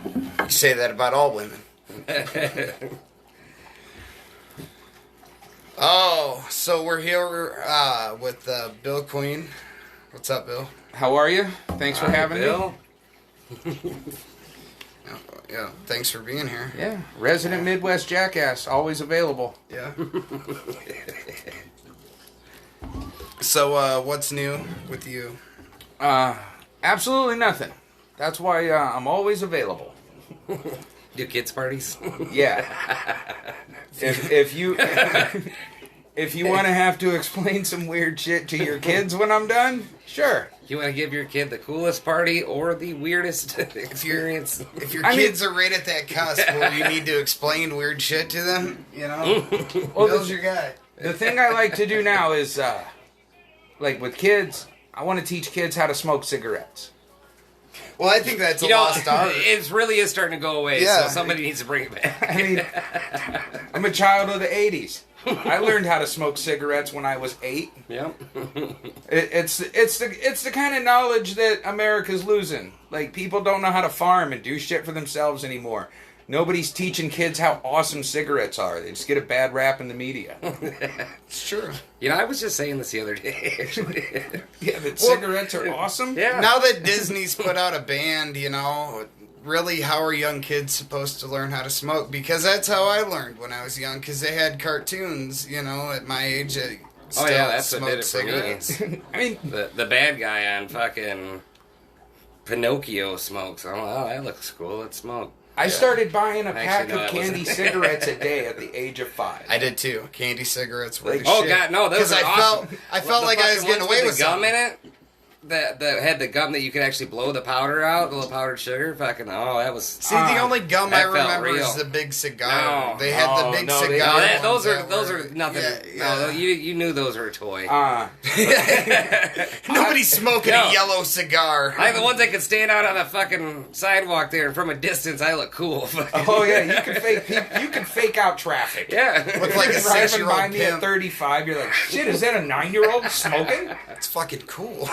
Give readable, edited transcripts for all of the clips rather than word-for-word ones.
You say that about all women. Oh, so we're here with Bill Queen. What's up, Bill? How are you? Thanks for having Bill. me. Yeah, thanks for being here. Yeah, resident Midwest jackass, always available. Yeah. So, what's new with you? Absolutely nothing. That's why I'm always available. Do kids parties? Yeah. If you if you want to have to explain some weird shit to your kids when I'm done, sure. You want to give your kid the coolest party or the weirdest experience? If your kids are right at that cusp where you need to explain weird shit to them, you know, Well, Bill's your guy. The thing I like to do now is, like with kids, I want to teach kids how to smoke cigarettes. Well, I think that's a lost art. It really is starting to go away, Yeah. so somebody needs to bring it back. I mean, I'm a child of the 80s. I learned how to smoke cigarettes when I was 8. Yep. It's the kind of knowledge that America's losing. Like, people don't know how to farm and do shit for themselves anymore. Nobody's teaching kids how awesome cigarettes are. They just get a bad rap in the media. It's true. You know, I was just saying this the other day, actually. Yeah, that cigarettes are awesome? Yeah. Now that Disney's put out a band, you know, really, how are young kids supposed to learn how to smoke? Because that's how I learned when I was young, because they had cartoons, you know, at my age. Oh, yeah, that's what did it cigarettes. for me. I mean, The bad guy on fucking Pinocchio smokes. I'm like, oh, that looks cool. Let's smoke. I started buying a Actually, pack no, of that candy wasn't. cigarettes a day at the age of 5. I did too. Candy cigarettes were the Oh, shit. God, no, those are awesome. I felt like I was getting away with the gum something. in it. That had the gum that you could actually blow the powder out, the little powdered sugar. Fucking, oh, that was... See, the only gum I that felt remember real. is the big cigar. No. They had the Oh, big no, cigar. they- No, ones those that are were- nothing. Yeah, No, yeah. you knew those were a toy. Nobody's smoking No. a yellow cigar. I the ones that could stand out on the fucking sidewalk there, and from a distance, I look cool. Oh yeah, you can fake out traffic. Yeah. Look like a You're driving 6-year-old by me at pimp. 35, you're like, shit, is that a 9-year-old smoking? It's fucking cool.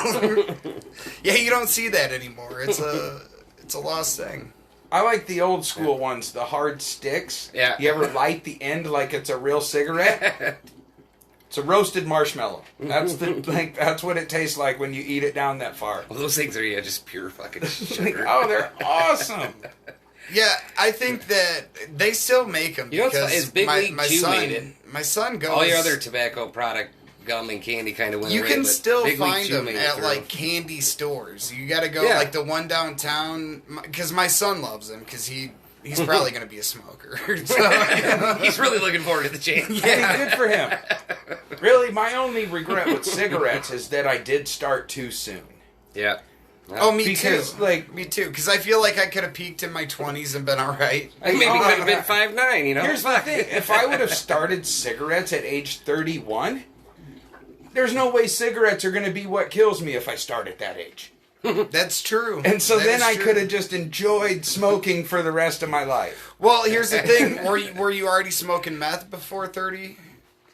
Yeah, you don't see that anymore. It's a lost thing. I like the old school ones, the hard sticks. Yeah. You ever light the end like it's a real cigarette? It's a roasted marshmallow. That's what it tastes like when you eat it down that far. Well, those things are just pure fucking sugar. Oh, they're awesome. Yeah, I think that they still make them. You know what's because fun- is Big my, League my Chew son, made it. My son goes. All your other tobacco product, gum and candy kind of went You away, can but still Big League find Chew them made it at through. like candy stores. You got to go Yeah. like the one downtown because my son loves them because he's probably going to be a smoker. So, you know. He's really looking forward to the change. I mean, good for him. Really, my only regret with cigarettes is that I did start too soon. Yeah. Oh, me Because, too. like- me too. Because I feel like I could have peaked in my 20s and been all right. Maybe Oh, could have been 5'9", you know? Here's the thing. If I would have started cigarettes at age 31, there's no way cigarettes are going to be what kills me if I start at that age. That's true. And so That then is I true. could have just enjoyed smoking for the rest of my life. Well, here's the thing. Were you already smoking meth before 30?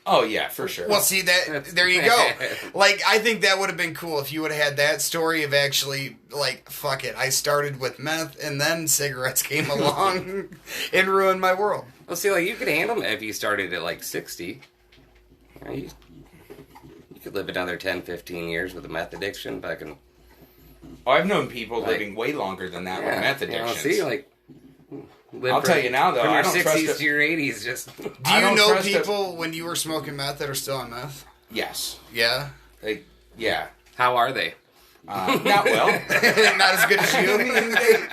Oh, yeah, for sure. Well, see that. There you go. Like, I think that would have been cool if you would have had that story of actually, like, fuck it. I started with meth, and then cigarettes came along and ruined my world. Well, see, like, you could handle it if you started at, like, 60. You know, you could live another 10, 15 years with a meth addiction back in... Oh, I've known people Like- living way longer than that with meth You know, addictions. see, like... live I'll tell you now, though, from I your don't trust 60s it. to your 80s, just... Do I you don't know trust people when you were smoking meth that are still on meth? Yes. Yeah. Yeah. How are they? Not well. Not as good as I you. mean,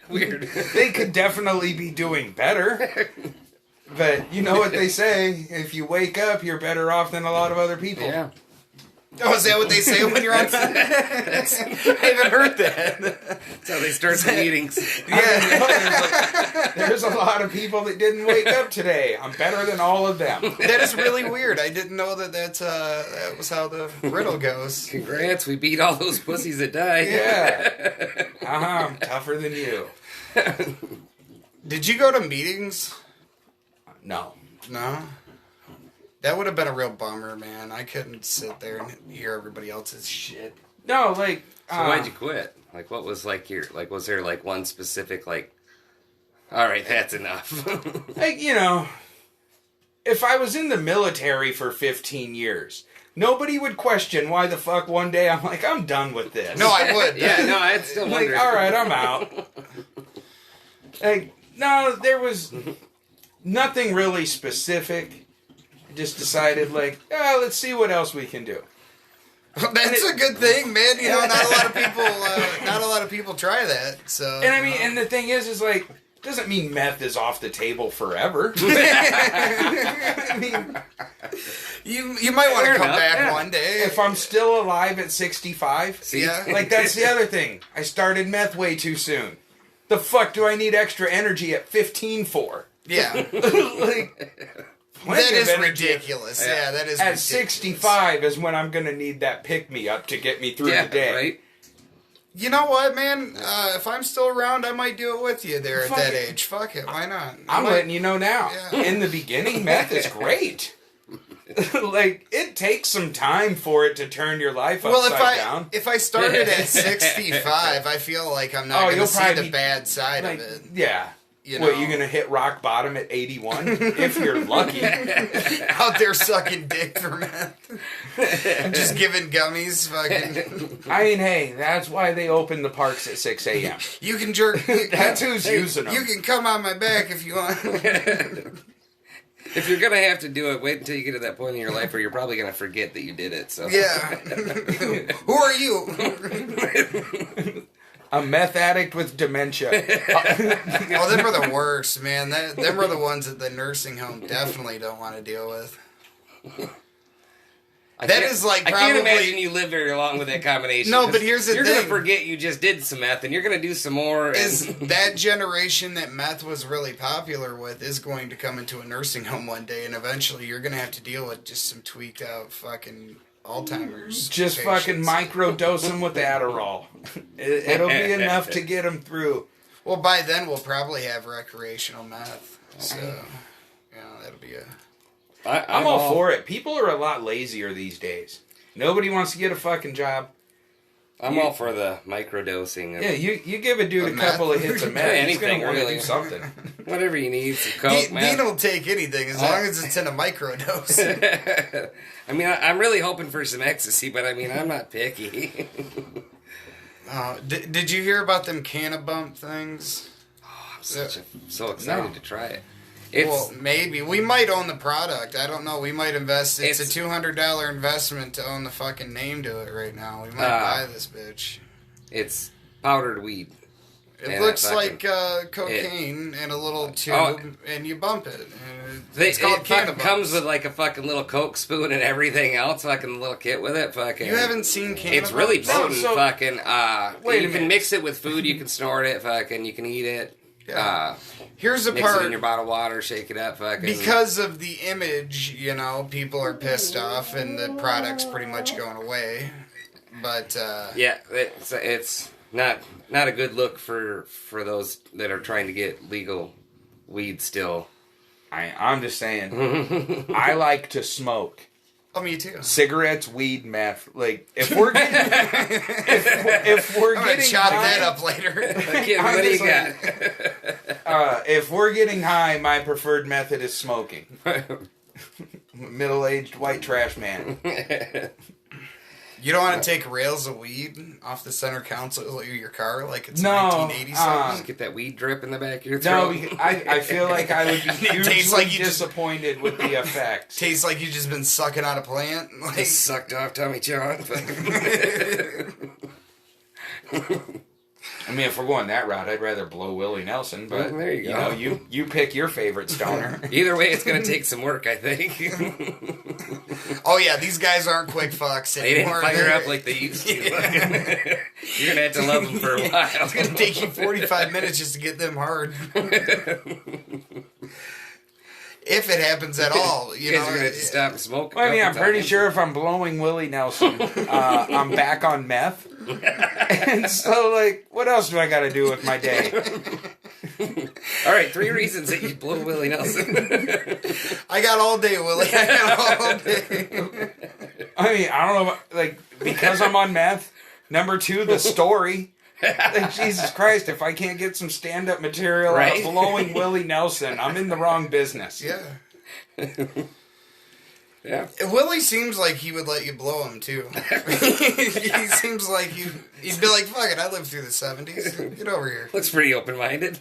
Weird. they could definitely be doing better. But you know what they say, if you wake up, you're better off than a lot of other people. Yeah. Oh, is that what they say when you're on? I haven't heard that. That's how they start the meetings. Yeah, there's a lot of people that didn't wake up today. I'm better than all of them. That is really weird. I didn't know that that was how the riddle goes. Congrats, we beat all those pussies that died. Yeah. I'm tougher than you. Did you go to meetings? No. No. That would have been a real bummer, man. I couldn't sit there and hear everybody else's shit. No, like... So why'd you quit? Like, what was, like, was there, like, one specific, like, All right, that's enough. Like, you know, if I was in the military for 15 years, nobody would question why the fuck one day I'm like, I'm done with this. No, I would. Yeah, no, I'd still Like, wonder. all right, I'm out. Like, no, there was nothing really specific. Just decided, like, let's see what else we can do. That's a good thing, man. You know, not a lot of people try that. So, And I mean, and the thing is like, doesn't mean meth is off the table forever. I mean, you might want to Fair come enough, back yeah. one day. if I'm still alive at 65, Yeah. like, that's the other thing. I started meth way too soon. The fuck do I need extra energy at 15 for? Yeah. Like, That is energy. Ridiculous. Yeah, that is At ridiculous. 65 is when I'm going to need that pick-me-up to get me through the day. Right? You know what, man? If I'm still around, I might do it with you there at Fuck that it. age. Fuck it, why not? I'm might- letting you know now. Yeah. In the beginning, meth is great. Like, it takes some time for it to turn your life upside down. if I started at 65, I feel like I'm not going you'll to see probably the bad side Like, of it. yeah. You What, know? you gonna hit rock bottom at 81? If you're lucky. Out there sucking dick for meth. Just giving gummies, fucking. I mean, hey, that's why they open the parks at 6 a.m. You can jerk. That's who's using them. You can come on my back if you want. If you're gonna have to do it, wait until you get to that point in your life where you're probably gonna forget that you did it. So Yeah. Who are you? A meth addict with dementia. Oh, them are the worst, man. Them are the ones that the nursing home definitely don't want to deal with. That can't- is like I can't probably- imagine you live very long with that combination. No, 'cause but here's the you're thing. gonna forget you just did some meth, and you're gonna do some more. And Is that generation that meth was really popular with is going to come into a nursing home one day, and eventually you're going to have to deal with just some tweaked out fucking Alzheimer's. Just fucking patients. microdose them with Adderall. It'll be enough to get them through. Well, by then we'll probably have recreational meth. So, yeah, that'll be a. I'm all for it. People are a lot lazier these days. Nobody wants to get a fucking job. I'm all for the microdosing. Of Yeah, you give a dude a Of couple meth? of hits of meth, Yeah, he's gonna anything, want to really. do something. whatever you need. Some coke, Dean will take anything as long as it's in a microdose. I mean, I'm really hoping for some ecstasy, but I mean, I'm not picky. Did you hear about them Cannabump things? I'm so excited to try it. It's Well, maybe. We might own the product. I don't know. We might invest. It's a It's- $200 investment to own the fucking name to it right now. We might buy this bitch. it's powdered weed. It and looks I fucking- like cocaine in a little tube, Oh. and you bump it. And It called fucking Cannabumps. comes with like a fucking little Coke spoon and everything else, fucking little kit with it. Fucking, You haven't seen Cannabumps? it's really potent. so- fucking, Wait a you can minute. mix it with food. You can snort it. Fucking, you can eat it. Yeah. Here's the Mix it part. in your bottled water. Shake it up. Fucking. Because of the image, you know, people are pissed off, and the product's pretty much going away. But yeah, it's not a good look for those that are trying to get legal weed still. I'm just saying, I like to smoke. oh, me too. Cigarettes, weed, meth. Like, if we're getting, if we're I'm gonna getting chop high, that up later. Kid, I'm what do you just got? if we're getting high, my preferred method is smoking. Middle-aged white trash man. You don't want to take rails of weed off the center console of your car like it's No, 1980 something. Just get that weed drip in the back of your No, throat. because I feel like I would be hugely tastes like you just- disappointed with the effect. Tastes like you just been sucking out a plant. Like, Just sucked off Tommy John. I mean, if we're going that route, I'd rather blow Willie Nelson. But Well, there you go. know, you pick your favorite stoner. Either way, it's going to take some work, I think. oh yeah, these guys aren't quick fucks They didn't anymore. fire They're- up like they used to. You're going to have to love them for a while. It's gonna take you 45 minutes just to get them hard. If it happens at all, you You know. guys are going to have to stop smoking. Well, I mean, I'm pretty sure if I'm blowing Willie Nelson, I'm back on meth. And so, like, what else do I got to do with my day? All right, 3 reasons that you blow Willie Nelson. I got all day, Willie. I got all day. I mean, I don't know, like, because I'm on meth. Number 2, the story. Like, Jesus Christ, if I can't get some stand-up material Right. out of blowing Willie Nelson, I'm in the wrong business. Yeah. Yeah. Willie seems like he would let you blow him, too. He seems like he'd be like, fuck it, I lived through the 70s. Get over here. Looks pretty open-minded.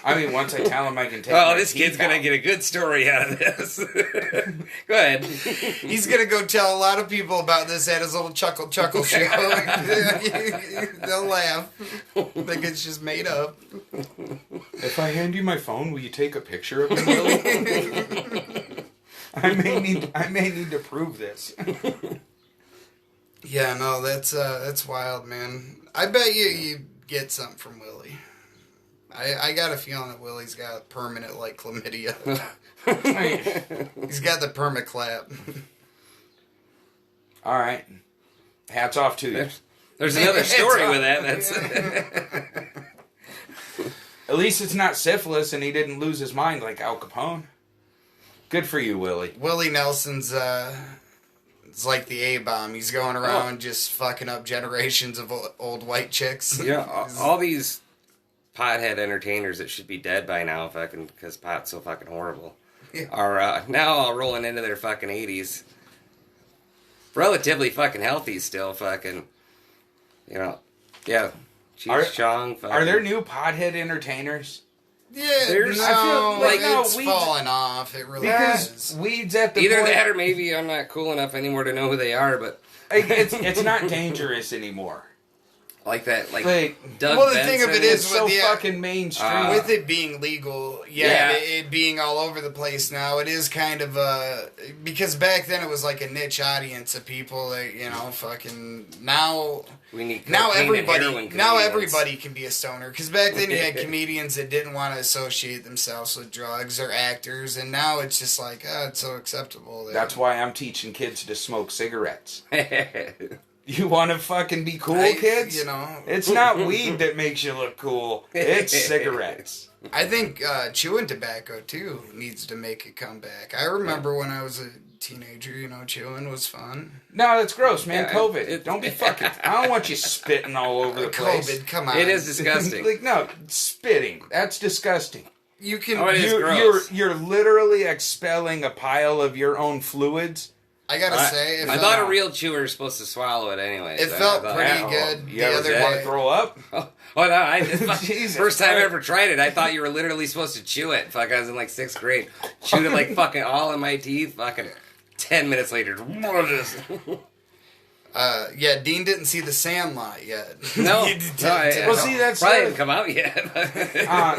I mean, once I tell him I can take Oh, my this teeth kid's gonna out. get a good story out of this. Go ahead. He's going to go tell a lot of people about this at his little chuckle show. They'll laugh. Think it's just made up. If I hand you my phone, will you take a picture of me, Willie? I may need to prove this. Yeah, no, that's wild, man. I bet you get something from Willie. I got a feeling that Willie's got permanent, like, chlamydia. He's got the perma clap. All right. Hats off to you. There's another story with that. At least it's not syphilis and he didn't lose his mind like Al Capone. Good for you, Willie. Willie Nelson's, it's like the A-bomb. He's going around just fucking up generations of old white chicks. Yeah, all these pothead entertainers that should be dead by now, fucking, because pot's so fucking horrible, are now all rolling into their fucking 80s. Relatively fucking healthy still, fucking, you know, yeah. Cheech Chong, fucking. Are there new pothead entertainers? Yeah, There's- no, I feel like, it's weeds- falling off. It really Because is. weeds at the Either point, that or maybe I'm not cool enough anymore to know who they are, but it's not dangerous anymore. like that, like Like, Doug well, the thing of Benson. it It's is so with the- fucking mainstream. With it being legal, Yeah. it being all over the place now, it is kind of because back then it was like a niche audience of people that, you know, fucking now we need now cocaine and heroin everybody comedians. can be a stoner, because back then you had comedians that didn't want to associate themselves with drugs, or actors, and now it's just like, it's so acceptable that, That's why I'm teaching kids to smoke cigarettes. You want to fucking be cool, kids? you know, It's not weed that makes you look cool. It's cigarettes. I think chewing tobacco too needs to make a comeback. I remember when I was a teenager, you know, chewing was fun. No, that's gross, man. Yeah, COVID. Don't be fucking... I don't want you spitting all over the place. COVID, come on. It is disgusting. Like, no, spitting. That's disgusting. You can. Oh, it is gross. You're literally expelling a pile of your own fluids. I gotta say, I thought a real chewer was supposed to swallow it anyway. it so felt I thought- pretty Oh, good you the ever other want day. to throw up? Oh no! Jesus First time I Christ. ever tried it, I thought you were literally supposed to chew it. Fuck, I was in like 6th grade. Chewed it like fucking all in my teeth. Fucking 10 minutes later. Yeah, Dean didn't see The Sandlot yet. No. He Well, see, that's Probably didn't come out yet.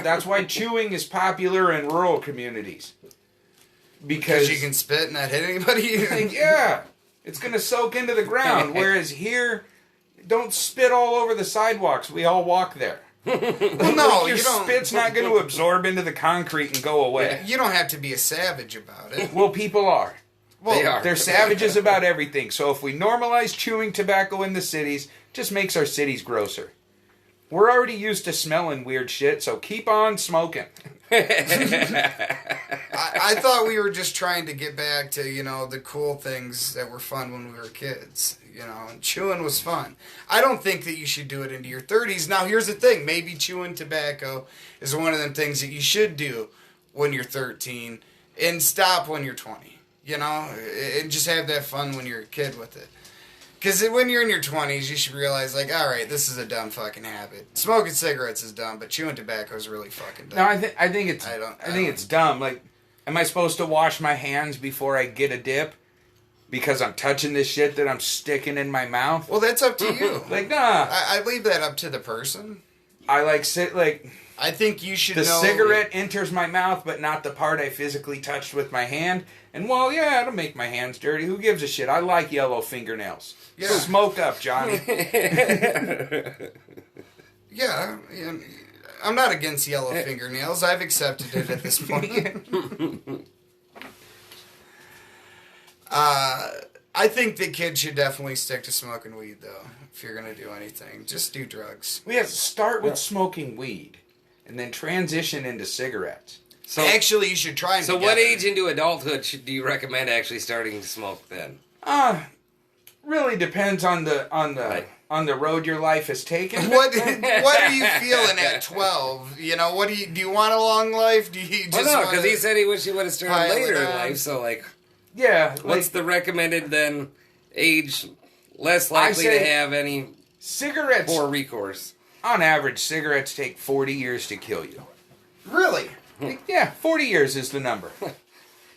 That's why chewing is popular in rural communities. because you can spit and not hit anybody. Like, yeah, it's gonna soak into the ground. Whereas here, don't spit all over the sidewalks. We all walk there. Well, no, Your you don't. spit's not going to absorb into the concrete and go away. You don't have to be a savage about it. Well, people are. Well, They are. They're savages about everything. So if we normalize chewing tobacco in the cities, it just makes our cities grosser. We're already used to smelling weird shit, so keep on smoking. I thought we were just trying to get back to, you know, the cool things that were fun when we were kids. You know, and chewing was fun. I don't think that you should do it into your 30s. Now, here's the thing. Maybe chewing tobacco is one of them things that you should do when you're 13 and stop when you're 20. You know, and just have that fun when you're a kid with it. Because when you're in your 20s, you should realize, like, all right, this is a dumb fucking habit. Smoking cigarettes is dumb, but chewing tobacco is really fucking dumb. No, I think it's I think it's dumb. Like, am I supposed to wash my hands before I get a dip because I'm touching this shit that I'm sticking in my mouth? Well, that's up to you. Like, nah. I leave that up to the person. I like I think you should the know. cigarette enters my mouth, but not the part I physically touched with my hand. And well, yeah, it'll make my hands dirty. Who gives a shit? I like yellow fingernails. Yeah. Smoke up, Johnny. Yeah, I'm not against yellow fingernails. I've accepted it at this point. I think that kids should definitely stick to smoking weed, though. If you're gonna do anything, just do drugs. We have to start with smoking weed, and then transition into cigarettes. So, Actually, you should try. so what age into adulthood do you recommend actually starting to smoke then? Really depends on the Right. on the road your life has taken. What are you feeling at 12? You know, do you want a long life? Do you just well, no, because he said he wished he would have started later in life. So, like, yeah, what's the recommended then age less likely to have any cigarettes? Poor recourse. On average, cigarettes take 40 years to kill you. Really? Yeah, 40 years is the number.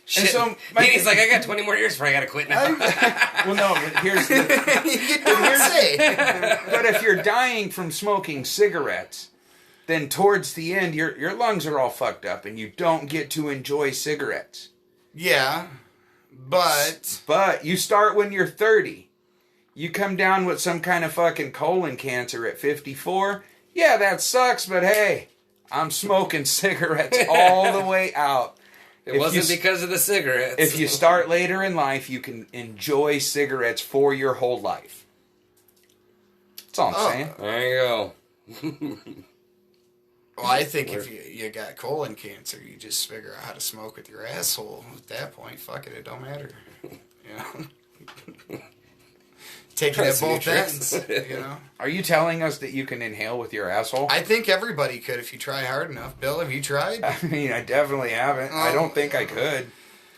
Shit. And so he's like, I got 20 more years before I gotta quit now. Well, no, but here's the... You don't say. But if you're dying from smoking cigarettes, then towards the end, your lungs are all fucked up and you don't get to enjoy cigarettes. Yeah, but you start when you're 30. You come down with some kind of fucking colon cancer at 54. Yeah, that sucks, but hey, I'm smoking cigarettes all the way out. It wasn't because of the cigarettes. If you start later in life, you can enjoy cigarettes for your whole life. That's all I'm saying. There you go. Well, I think if you got colon cancer, you just figure out how to smoke with your asshole. At that point, fuck it don't matter. You know? Take it at both ends, you know? Are you telling us that you can inhale with your asshole? I think everybody could if you try hard enough. Bill, have you tried? I mean, I definitely haven't. I don't think I could.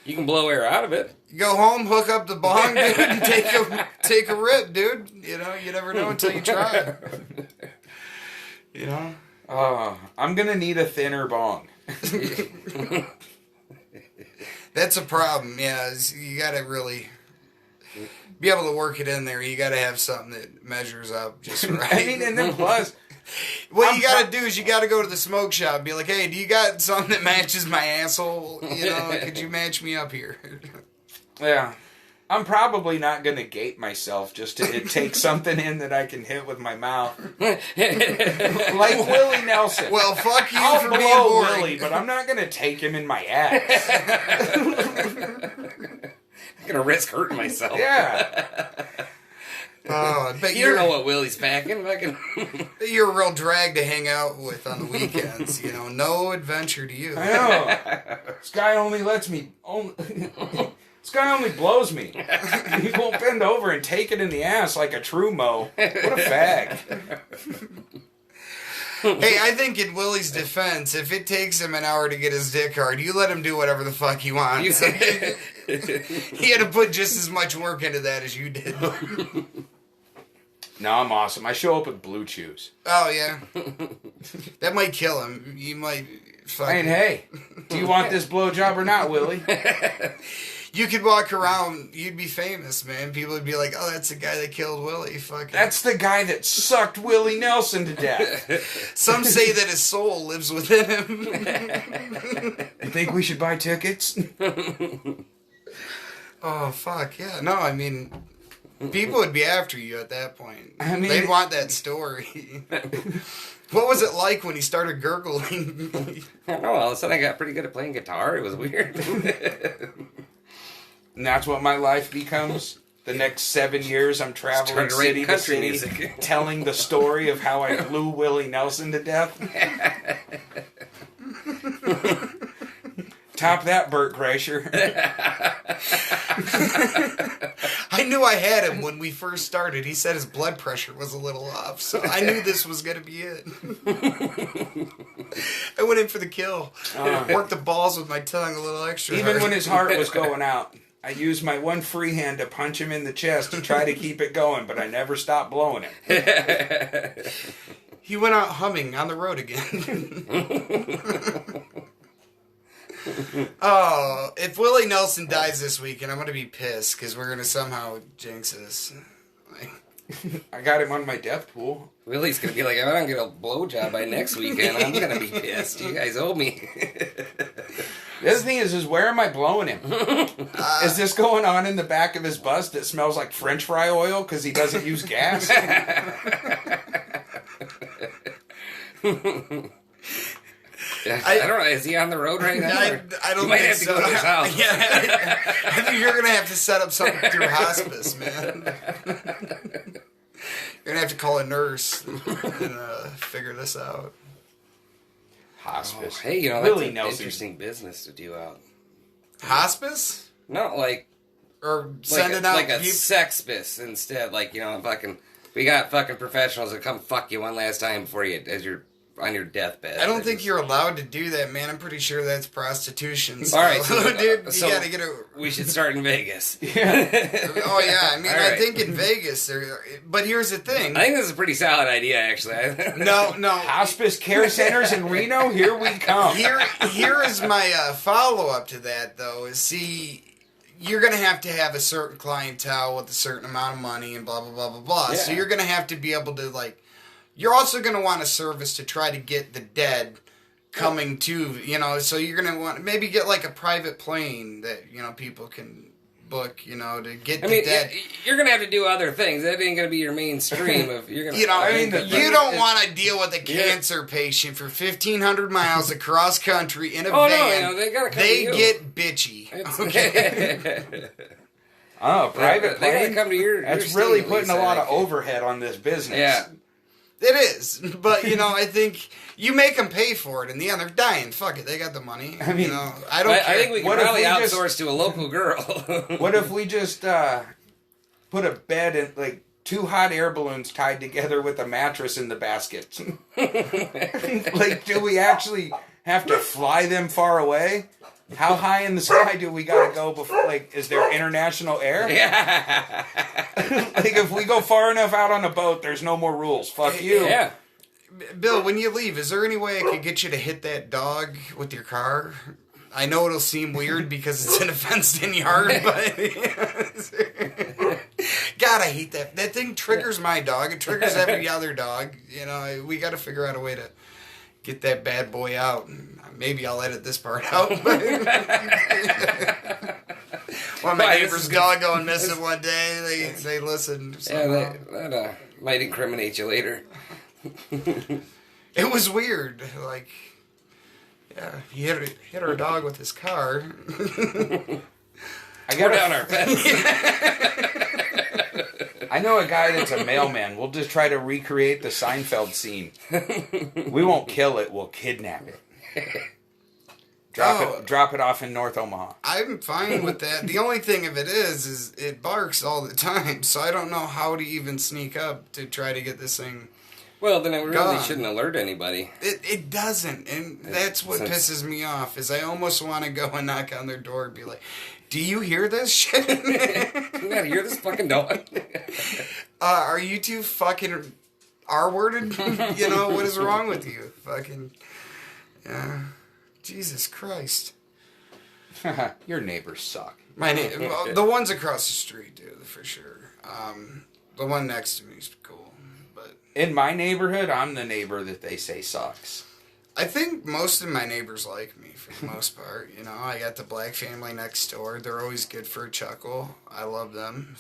You can blow air out of it. You go home, hook up the bong, dude, and take a rip, dude. You know, you never know until you try. You know? I'm going to need a thinner bong. That's a problem, yeah. You got to really be able to work it in there. You got to have something that measures up just right. I mean, and then plus... What you got to do is you got to go to the smoke shop and be like, hey, do you got something that matches my asshole? You know, could you match me up here? Yeah. I'm probably not going to gate myself just to take something in that I can hit with my mouth. Like Willie Nelson. Well, fuck you I'll for blow being boring. Willie, but I'm not going to take him in my ass. I'm going to risk hurting myself. Yeah. Oh, I bet you don't know what Willie's packing. You're a real drag to hang out with on the weekends. You know, no adventure to you. I know. This guy only lets me... This guy only blows me. He won't bend over and take it in the ass like a true mo. What a fag. Hey, I think in Willie's defense, if it takes him an hour to get his dick hard, you let him do whatever the fuck he wants. He had to put just as much work into that as you did. No, I'm awesome. I show up with blue chews. Oh, yeah. That might kill him. You might... Hey, do you want this blowjob or not, Willie? You could walk around, you'd be famous, man. People would be like, oh, that's the guy that killed Willie. Fuck. That's the guy that sucked Willie Nelson to death. Some say that his soul lives within him. You think we should buy tickets? Oh, fuck, yeah. No, I mean, people would be after you at that point. I mean, they'd want that story. What was it like when he started gurgling? I don't know. All of a sudden I got pretty good at playing guitar. It was weird. And that's what my life becomes. The next 7 years, I'm traveling city to city, music. Telling the story of how I blew Willie Nelson to death. Top that, Bert Kreischer. I knew I had him when we first started. He said his blood pressure was a little off, so I knew this was going to be it. I went in for the kill. Worked the balls with my tongue a little extra Even hard. when his heart was going out, I used my one free hand to punch him in the chest to try to keep it going, but I never stopped blowing him. He went out humming on the road again. Oh, if Willie Nelson dies this weekend, I'm going to be pissed because we're going to somehow jinx this. I got him on my death pool. Willie's going to be like, if I don't get a blowjob by next weekend, I'm going to be pissed. You guys owe me. The other thing is where am I blowing him? Is this going on in the back of his bus that smells like French fry oil because he doesn't use gas? I don't know. Is he on the road right now? I don't you might think have to go to his house. Yeah, I think you're going to have to set up something through hospice, man. You're going to have to call a nurse and figure this out. Hospice. Oh, hey, you know, that's an interesting business to do out. Hospice? No, like... Or sending out... Like a sexpice instead. Like, you know, fucking... We got fucking professionals that come fuck you one last time before you, as you're on your deathbed. I don't think you're allowed to do that, man. I'm pretty sure that's prostitution. All right, so, dude, so you gotta get a. we should start in Vegas. Oh yeah, I mean, All I right. think in Vegas, but here's the thing. I think this is a pretty solid idea, actually. No. Hospice care centers in Reno, here we come. Here is my follow up to that, though. Is you're going to have a certain clientele with a certain amount of money and blah, blah, blah, blah, blah. Yeah. So you're going to have to be able to, like, you're also going to want a service to try to get the dead coming to, you know, so you're going to want maybe get, like, a private plane that, you know, people can book, you know, to get the dead. You're going to have to do other things. That ain't going to be your mainstream. You're gonna, You know, you don't want to deal with a Yeah. cancer patient for 1,500 miles across country in a Oh, no, van. you know, they gotta come They to you. get bitchy. Okay. Oh, private They gotta plane? come to your That's state, really at putting least, a lot I of think. overhead on this business. Yeah. It is, but you know, I think you make them pay for it. In the end, they're dying. Fuck it, they got the money. I mean, you know, I don't. I care. think we can What if probably we just- outsource to a local girl. What if we just put a bed in, like, 2 hot air balloons tied together with a mattress in the baskets? Like, do we actually have to fly them far away? How high in the sky do we gotta go before, like, is there international air? Yeah. Like, if we go far enough out on a boat, there's no more rules. Fuck you. Yeah. Bill, when you leave, is there any way I could get you to hit that dog with your car? I know it'll seem weird because it's in a fenced-in yard, but God, I hate that. That thing triggers my dog. It triggers every other dog. You know, we got to figure out a way to get that bad boy out. Maybe I'll edit this part out. Well, my Right, this neighbor's is dog going missing one day. They listened. Yeah, that might incriminate you later. It was weird. Like, yeah, he hit our dog with his car. I Go got down our fence. I know a guy that's a mailman. We'll just try to recreate the Seinfeld scene. We won't kill it. We'll kidnap it. Drop it off in North Omaha. I'm fine with that. The only thing of it is it barks all the time, so I don't know how to even sneak up to try to get this thing. Well, then it really Gone. shouldn't alert anybody. It doesn't, and that's what Since- pisses me off. Is I almost want to go and knock on their door and be like, "Do you hear this shit? You gotta hear this fucking dog. Are you two fucking R-worded? You know, what is wrong with you? Fucking, yeah. Jesus Christ. Your neighbors suck. The ones across the street do, for sure. The one next to me is cool, but In my neighborhood, I'm the neighbor that they say sucks. I think most of my neighbors like me for the most part. You know, I got the black family next door. They're always good for a chuckle. I love them.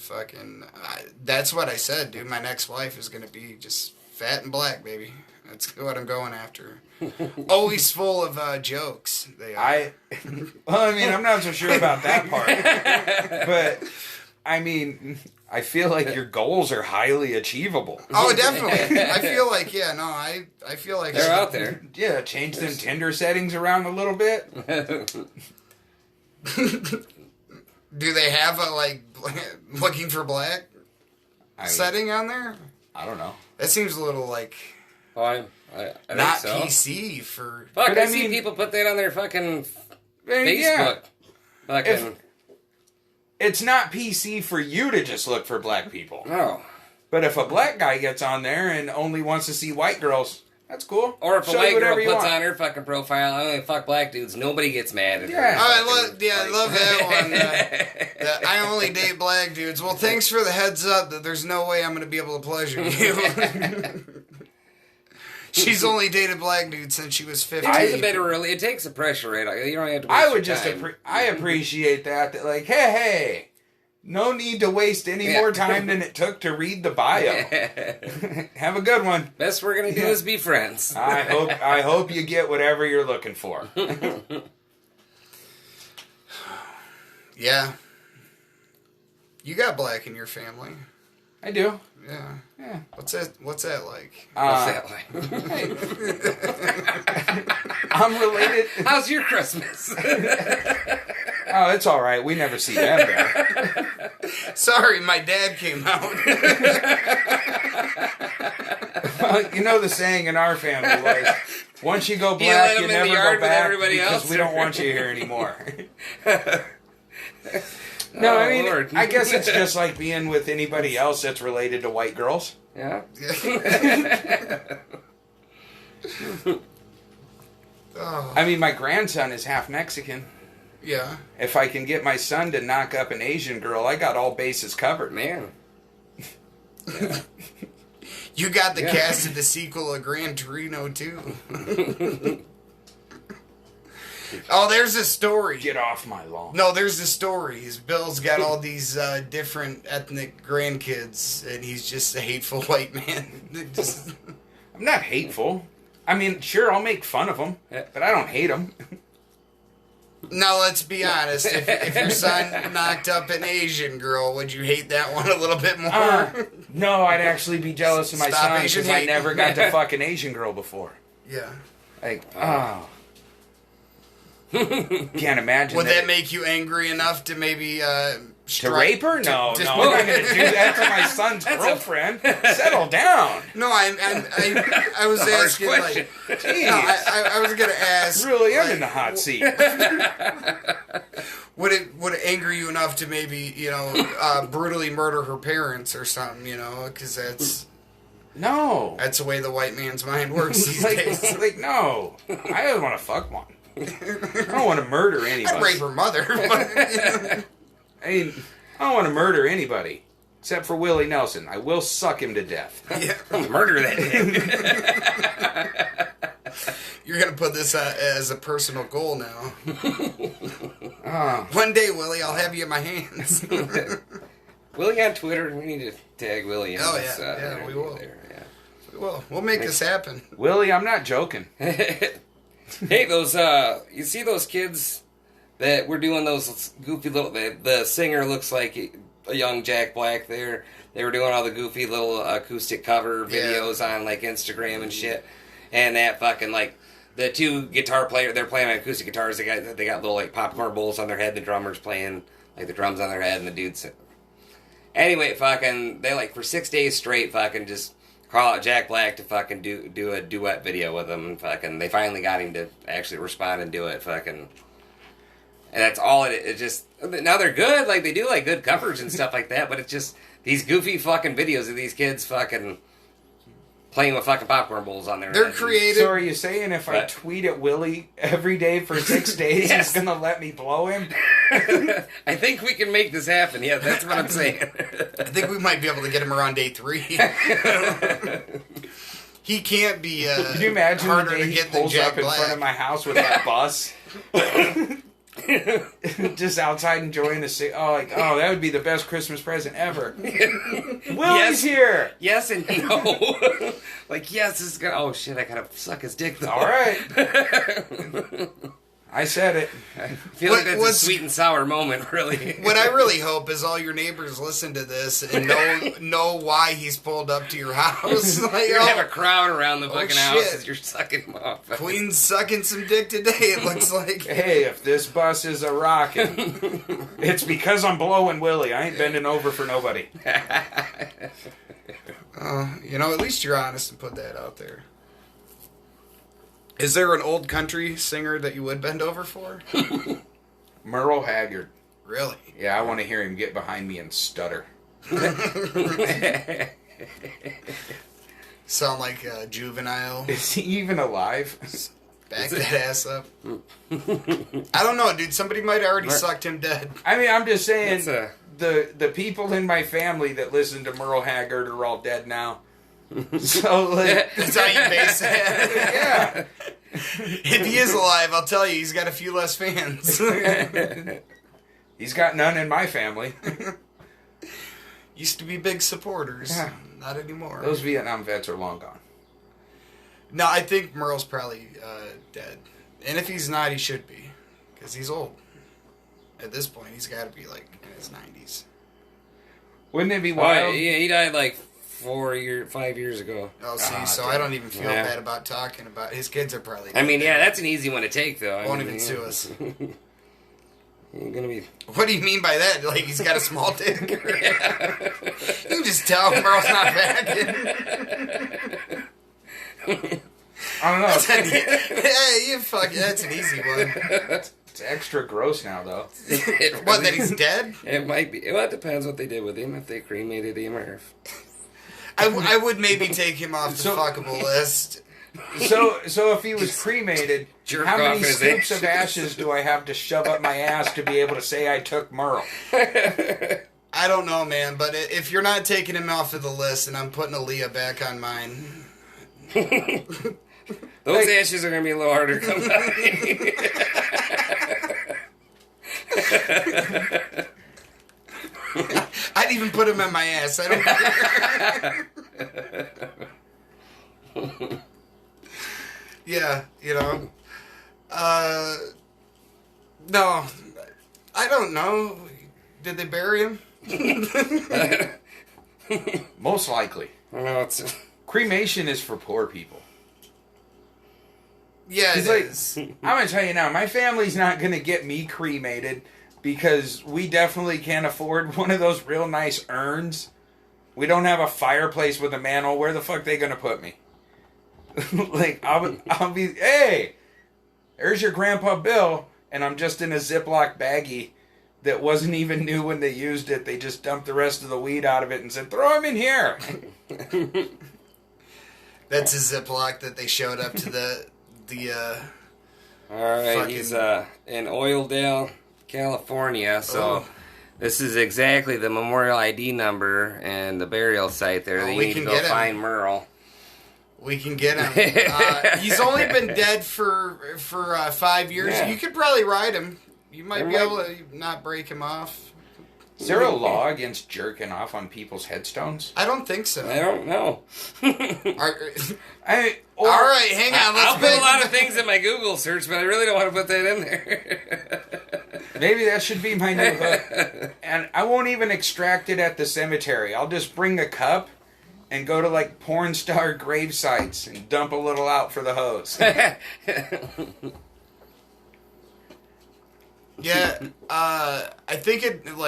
That's what I said, dude. My next wife is gonna be just fat and black, baby. That's what I'm going after. Always full of jokes. They are. Well, I mean, I'm not so sure about that part. But, I mean, I feel like your goals are highly achievable. Oh, definitely. I feel like, I feel like They're out there. Yeah, change them Tinder settings around a little bit. Do they have a, like, looking for black setting on there? I don't know. That seems a little, like, Oh, I not think so. PC for... Fuck, But I I see mean- people put that on their fucking Yeah. Facebook. Fucking, It's not PC for you to just look for black people. no. But if a black guy gets on there and only wants to see white girls, that's cool. Or if a Show white you girl whatever you puts want. on her fucking profile, I only fuck black dudes, nobody gets mad at her. Yeah. Oh, I love that one. That I only date black dudes. Well, thanks for the heads up that there's no way I'm going to be able to pleasure you. She's only dated black dudes since she was 15. It is a bit early. It takes the pressure right out. You don't have to waste I would your just time. I appreciate that like, hey, no need to waste any more time than it took to read the bio. Have a good one. Best we're gonna do is be friends. I hope you get whatever you're looking for. Yeah. You got black in your family. I do. Yeah. Yeah. What's that like? What's that like? I'm related. How's your Christmas? Oh, it's all right. We never see them there. Sorry, my dad came out. You know the saying in our family was, once you go black, you never go back because we don't want you here anymore. No, I mean, Lord. I guess it's just like being with anybody else that's related to white girls. Yeah. I mean, my grandson is half Mexican. Yeah. If I can get my son to knock up an Asian girl, I got all bases covered. Man. Yeah. You got the cast of the sequel of Gran Torino, too. Oh, there's a story. Get off my lawn. No, there's the stories. Bill's got all these different ethnic grandkids, and he's just a hateful white man. I'm not hateful. I mean, sure, I'll make fun of them, but I don't hate them. Now, let's be honest. If your son knocked up an Asian girl, would you hate that one a little bit more? No, I'd actually be jealous of my son because I never got to fuck an Asian girl before. Yeah. Like, oh. Can't imagine. Would that make you angry enough to maybe to rape her? No, I'm not going to do that to my son's girlfriend. Settle down. No, I was asking like, jeez. No, I was going to ask. Really, I'm in the hot seat. Would it anger you enough to maybe brutally murder her parents or something? Because that's. No. That's the way the white man's mind works these days. Like, no. I don't want to fuck one. I don't want to murder anybody. I'd rape her mother. But, I mean, I don't want to murder anybody. Except for Willie Nelson. I will suck him to death. Yeah. Murder that dude. You're going to put this as a personal goal now. One day, Willie, I'll have you in my hands. Willie on Twitter. We need to tag Willie in this. Yeah, we will. There. Yeah. We will. We'll make this happen. Willie, I'm not joking. Hey, those you see those kids that were doing those goofy little. The singer looks like a young Jack Black. They were doing all the goofy little acoustic cover videos on like Instagram and shit. And that fucking like the two guitar player, they're playing on acoustic guitars. They got little like popcorn bowls on their head. The drummer's playing like the drums on their head, and the dude's. Anyway, fucking they like for 6 days straight fucking just. Call out Jack Black to fucking do a duet video with him. Fucking, they finally got him to actually respond and do it. Fucking, and that's all it just. Now they're good, like they do like good covers and stuff like that. But it's just these goofy fucking videos of these kids fucking playing with fucking popcorn bowls on their. They're creative. So are you saying if I tweet at Willie every day for 6 days, he's gonna let me blow him? I think we can make this happen. Yeah, that's what I'm saying. I think we might be able to get him around day 3. He can't be. Can you imagine the day he pulls up in front of my house with that bus? Just outside enjoying the city. That would be the best Christmas present ever. Willie's here. Yes and no. Like yes, this is gonna. Oh shit! I gotta suck his dick though. All right. I said it. I feel like that's a sweet and sour moment, really. What I really hope is all your neighbors listen to this and know why he's pulled up to your house. Like, you're gonna have a crowd around the fucking house as you're sucking him off. Queen's sucking some dick today, it looks like. Hey, if this bus is a rockin', it's because I'm blowing Willie. I ain't bending over for nobody. At least you're honest and put that out there. Is there an old country singer that you would bend over for? Merle Haggard. Really? Yeah, I want to hear him get behind me and stutter. Sound like a Juvenile. Is he even alive? Back that ass up. I don't know, dude. Somebody might have already sucked him dead. I mean, I'm just saying, the people in my family that listen to Merle Haggard are all dead now. So, like, that's how you base it. Yeah. If he is alive, I'll tell you, he's got a few less fans. He's got none in my family. Used to be big supporters. Yeah. Not anymore. Those Vietnam vets are long gone. No, I think Merle's probably dead. And if he's not, he should be. Because he's old. At this point, he's got to be like in his 90s. Wouldn't it be wild? Yeah, he died like 5 years ago. Oh, see, so I don't even feel bad about talking about his kids are probably. I mean, yeah, that's an easy one to take, though. Won't even sue us. You're gonna be. What do you mean by that? Like he's got a small dick? Yeah. You just tell Merle's not back. I don't know. That's an easy one. It's extra gross now, though. What, that he's dead? It might be. Well, it depends what they did with him. If they cremated him, or if. I would maybe take him off the fuckable list. So if he was cremated, Jerk how off many his scoops ashes. of ashes do I have to shove up my ass to be able to say I took Merle? I don't know, man, but if you're not taking him off of the list and I'm putting Aaliyah back on mine... Those ashes are going to be a little harder to come by. I'd even put him in my ass. I don't care. Yeah, you know. No. I don't know. Did they bury him? Most likely. No, Cremation is for poor people. Yeah, it is. I'm going to tell you now, my family's not going to get me cremated because we definitely can't afford one of those real nice urns. We don't have a fireplace with a mantle. Where the fuck they going to put me? Like, I'll be, hey, there's your Grandpa Bill, and I'm just in a Ziploc baggie that wasn't even new when they used it. They just dumped the rest of the weed out of it and said, throw him in here. That's a Ziploc that they showed up to the all right, fucking... he's in Oildale, California, so this is exactly the memorial ID number and the burial site there. You need to go find Merle. We can get him. He's only been dead for 5 years. Yeah. You could probably ride him. You might be able to not break him off. Is there a law against jerking off on people's headstones? I don't think so. I don't know. All right, hang on. I'll put a lot of things in my Google search, but I really don't want to put that in there. Maybe that should be my new hook. And I won't even extract it at the cemetery. I'll just bring a cup and go to like porn star grave sites and dump a little out for the hose. Yeah, I think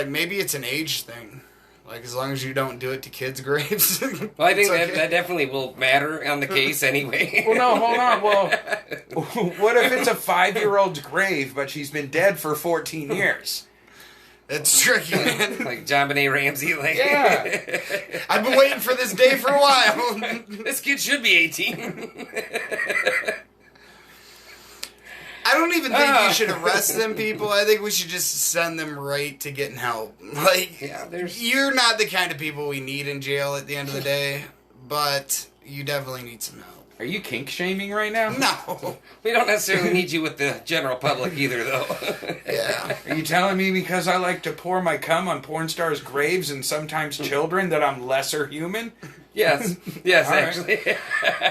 maybe it's an age thing. Like, as long as you don't do it to kids' graves. Well, I think that definitely will matter on the case anyway. Well, no, hold on. Well, what if it's a 5-year-old's grave, but she's been dead for 14 years? That's tricky, man. Like John Benet Ramsey, like... Yeah. I've been waiting for this day for a while. This kid should be 18. I don't even think you should arrest them people. I think we should just send them right to getting help. Like, you're not the kind of people we need in jail at the end of the day, but you definitely need some help. Are you kink shaming right now? No. We don't necessarily need you with the general public either, though. Yeah. Are you telling me because I like to pour my cum on porn stars' graves and sometimes children that I'm lesser human? Yes, actually.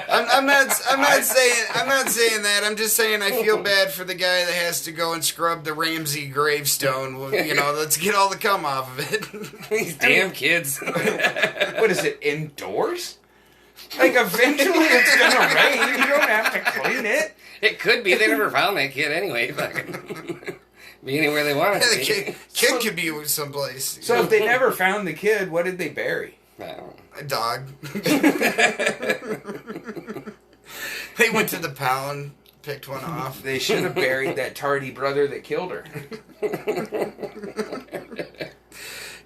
I'm not saying that. I'm just saying I feel bad for the guy that has to go and scrub the Ramsey gravestone. You know, let's get all the cum off of it. These damn kids. What is it, indoors? Like, eventually it's gonna rain. You don't have to clean it. It could be. They never found that kid anyway. Be anywhere they wanted to be. The kid could be someplace. So if they never found the kid, what did they bury? I don't know. A dog. They went to the pound, picked one off. They should have buried that tardy brother that killed her.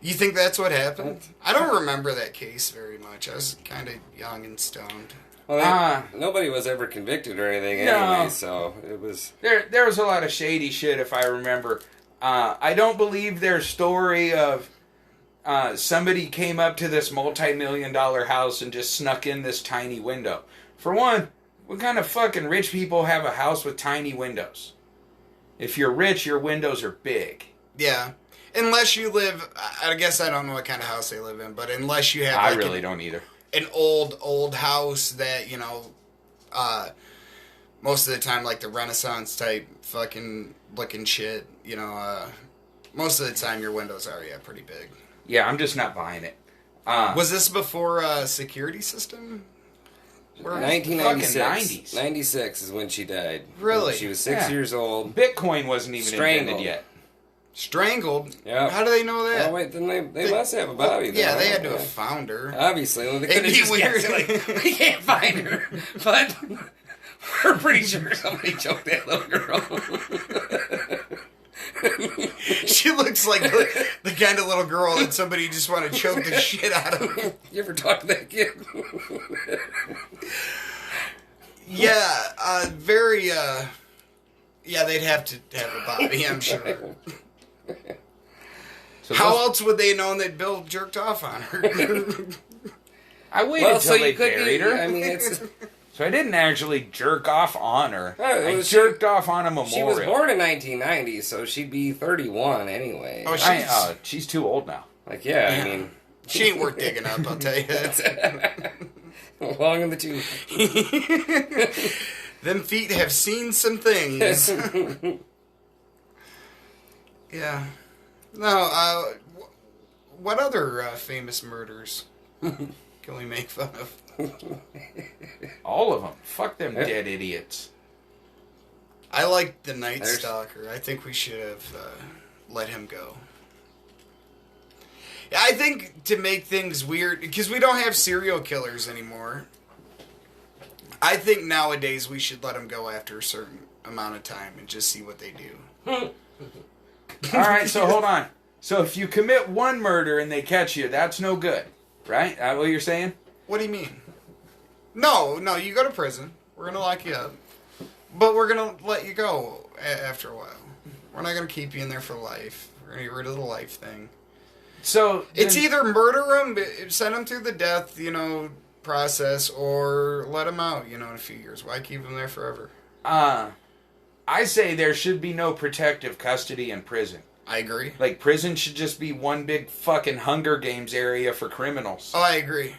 You think that's what happened? I don't remember that case very much. I was kind of young and stoned. Well, nobody was ever convicted or anything anyway, so it was... There was a lot of shady shit, if I remember. I don't believe their story of somebody came up to this multi-million-dollar house and just snuck in this tiny window. For one, what kind of fucking rich people have a house with tiny windows? If you're rich, your windows are big. Yeah. Unless you live, I guess I don't know what kind of house they live in, but unless you have I really don't either. An old house that, you know, most of the time, like the Renaissance type fucking looking shit, you know, most of the time your windows are, pretty big. Yeah, I'm just not buying it. Was this before a security system? 1996. 96 is when she died. Really? She was 6 years old. Bitcoin wasn't even invented yet. Strangled? Yeah. How do they know that? Oh wait, then they must have a body. Yeah, then, they right? had to have found her. Obviously, well, they It'd could have be just weird. guessed, like, we can't find her, but we're pretty sure somebody choked that little girl. She looks like the kind of little girl that somebody just want to choke the shit out of. You ever talk to that kid? Yeah, very, yeah, they'd have to have a body, I'm sure. So How else would they know that Bill jerked off on her? I waited till they could buried her. I mean, it's... So I didn't actually jerk off on her. Oh, I jerked off on a memorial. She was born in 1990, so she'd be 31 anyway. Oh, she's too old now. Like, yeah, I mean... She ain't worth digging up, I'll tell you that. Long in the tooth. Them feet have seen some things. Yeah. No, what other famous murders can we make fun of? All of them. Fuck them dead idiots. I like the Night Stalker. I think we should have let him go. Yeah, I think to make things weird, because we don't have serial killers anymore, I think nowadays we should let them go after a certain amount of time and just see what they do. Alright, so hold on. So if you commit one murder and they catch you, that's no good. Right? That what you're saying? What do you mean? No, you go to prison. We're going to lock you up. But we're going to let you go after a while. We're not going to keep you in there for life. We're going to get rid of the life thing. So It's either murder them, send them through the death, process, or let them out, in a few years. Why keep them there forever? I say there should be no protective custody in prison. I agree. Like, prison should just be one big fucking Hunger Games area for criminals. Oh, I agree.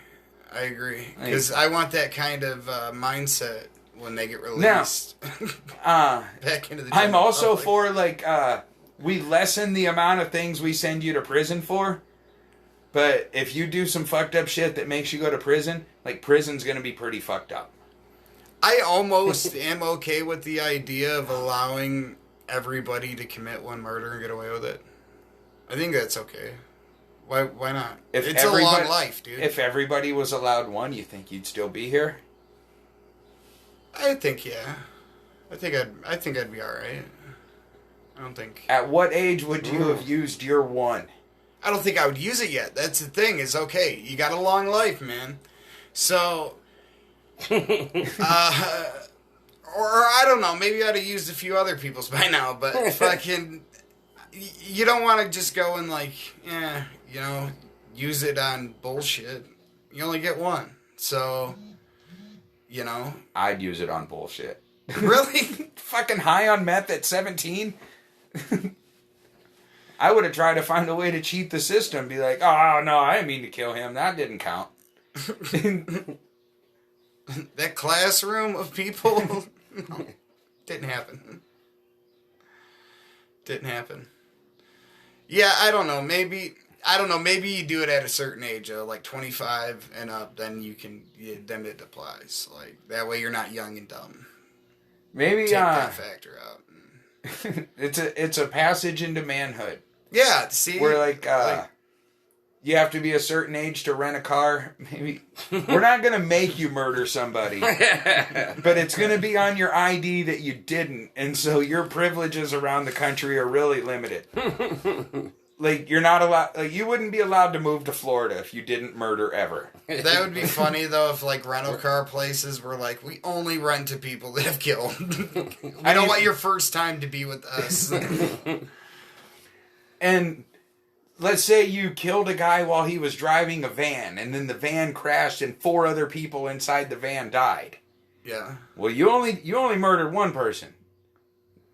Because I want that kind of mindset when they get released. Back into the I'm general also public. for, like, we lessen the amount of things we send you to prison for. But if you do some fucked up shit that makes you go to prison, like, prison's gonna be pretty fucked up. I almost am okay with the idea of allowing everybody to commit one murder and get away with it. I think that's okay. Why not? It's a long life, dude. If everybody was allowed one, you think you'd still be here? I think, yeah. I think I'd be alright. I don't think... At what age would you have used your one? I don't think I would use it yet. That's the thing, is okay, you got a long life, man. So... or I don't know, maybe I'd have used a few other people's by now, but fucking... You don't want to just go and use it on bullshit. You only get one. So, I'd use it on bullshit. Really? Fucking high on meth at 17? I would have tried to find a way to cheat the system. Be like, oh, no, I didn't mean to kill him. That didn't count. That classroom of people? No, didn't happen. Didn't happen. Yeah, I don't know. Maybe you do it at a certain age, like 25 and up, then then it applies. Like, that way you're not young and dumb. Maybe, Take that factor out. it's a passage into manhood. Yeah, see? Where, you have to be a certain age to rent a car. Maybe we're not going to make you murder somebody, but it's going to be on your ID that you didn't, and so your privileges around the country are really limited. Like, you're not allowed. Like, you wouldn't be allowed to move to Florida if you didn't murder ever. That would be funny though if rental car places were like, we only rent to people that have killed. I don't want your first time to be with us. And let's say you killed a guy while he was driving a van, and then the van crashed and 4 other people inside the van died. Yeah. Well, you only murdered one person.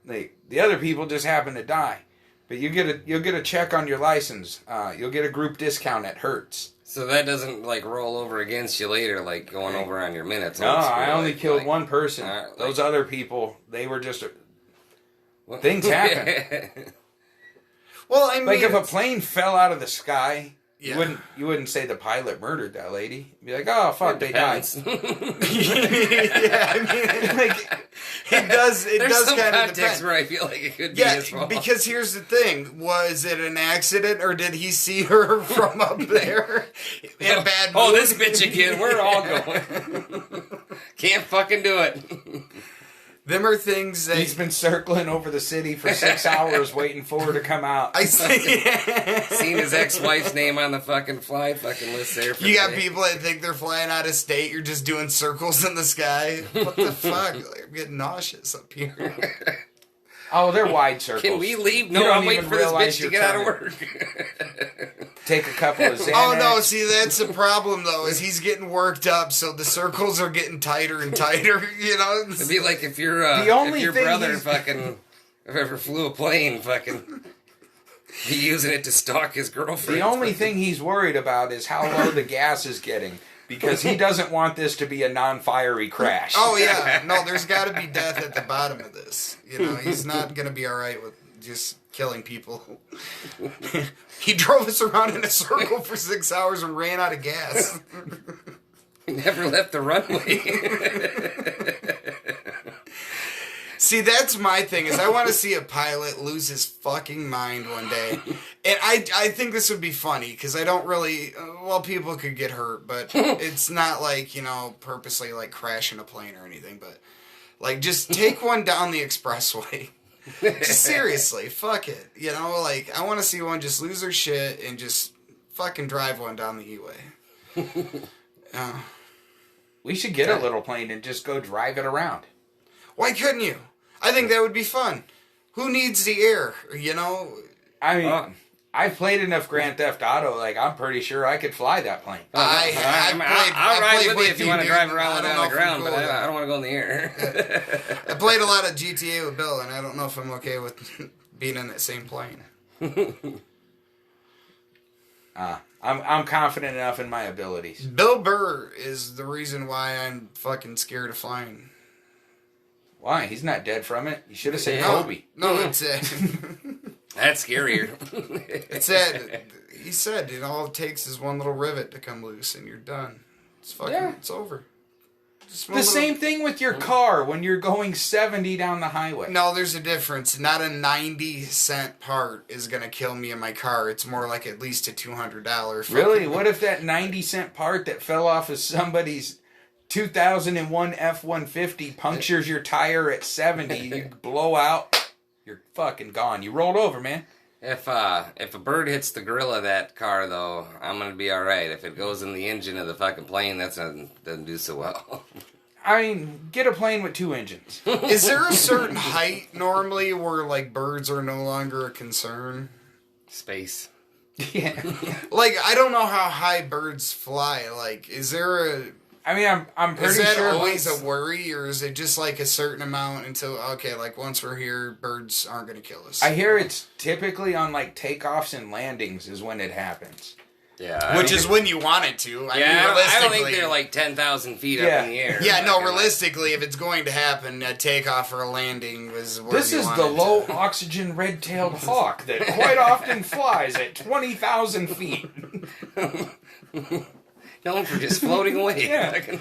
Like, the other people just happened to die. But you'll get a check on your license. You'll get a group discount at Hertz. So that doesn't roll over against you later, going over on your minutes. No, I only killed one person. Those other people, they were just things happen. Well, I mean, if a plane fell out of the sky, yeah. you wouldn't say the pilot murdered that lady. You'd be like, oh fuck, they died. Yeah, I mean, It does. It There's does some kind of context depend. where I feel like it could be Yeah, his fault. because here's the thing: was it an accident, or did he see her from up there in a bad mood? Oh, this bitch again. We're all going. Can't fucking do it. Them are things that He's been circling over the city for 6 hours waiting for her to come out. I see. Seen his ex-wife's name on the fucking fucking list there. For You got today. people that think they're flying out of state. You're just doing circles in the sky. What the fuck? I'm getting nauseous up here. Oh, they're wide circles. Can we leave? You No, don't I'm waiting even for this realize bitch to you're get out of turning. work. Take a couple of Xanax. Oh no! See, that's the problem though. Is he's getting worked up, so the circles are getting tighter and tighter. You know. It'd be like if your The only if your thing brother he's- fucking ever flew a plane, fucking be using it to stalk his girlfriend. The only thing he's worried about is how low the gas is getting, because he doesn't want this to be a non-fiery crash. Oh yeah, no. There's got to be death at the bottom of this. You know, he's not gonna be all right with just killing people. He drove us around in a circle for 6 hours and ran out of gas. never left the runway. See, that's my thing, is I want to see a pilot lose his fucking mind one day. And I think this would be funny, because I don't really, well, people could get hurt, but it's not like, you know, purposely like crashing a plane or anything, but like just take one down the expressway. Just seriously, fuck it. You know, like, I want to see one just lose their shit and just fucking drive one down the E-way. We should get a little plane and just go drive it around. Why couldn't you? I think that would be fun. Who needs the air, you know? I mean, I've played enough Grand Theft Auto, like, I'm pretty sure I could fly that plane. I'll ride with you if you want to drive around I don't on know the if ground, I'm but cool I don't want to go in the air. I played a lot of GTA with Bill, and I don't know if I'm okay with being in that same plane. I'm confident enough in my abilities. Bill Burr is the reason why I'm fucking scared of flying. Why? He's not dead from it. You should have said No, Kobe. no, it's That's scarier. it's that he said all it takes is one little rivet to come loose, and you're done. It's fucking, It's over. Just one The little- same thing with your car when you're going 70 down the highway. No, there's a difference. Not a 90-cent part is gonna kill me in my car. It's more like at least a $200. Really? What if that 90-cent part that fell off of somebody's 2001 F-150 punctures your tire at 70, you blow out, you're fucking gone. You rolled over, man. If a bird hits the grill of that car, though, I'm gonna be all right. If it goes in the engine of the fucking plane, doesn't do so well. I mean, get a plane with 2 engines. Is there a certain height normally where like birds are no longer a concern? Space. Yeah. Like, I don't know how high birds fly. Like, is there a... I mean, I'm Is pretty that sure. always once- a worry, or is it just like a certain amount until, okay, like once we're here, birds aren't going to kill us? I hear it's typically on like takeoffs and landings is when it happens. Yeah. Which is when you want it to. I mean, I don't realistically. think they're like 10,000 feet Yeah. up in the air. Yeah, no, Fucking, realistically, if it's going to happen, a takeoff or a landing was where This you is want the it low to. oxygen red-tailed hawk that quite often flies at 20,000 feet. Known for just floating away. Yeah. Fucking-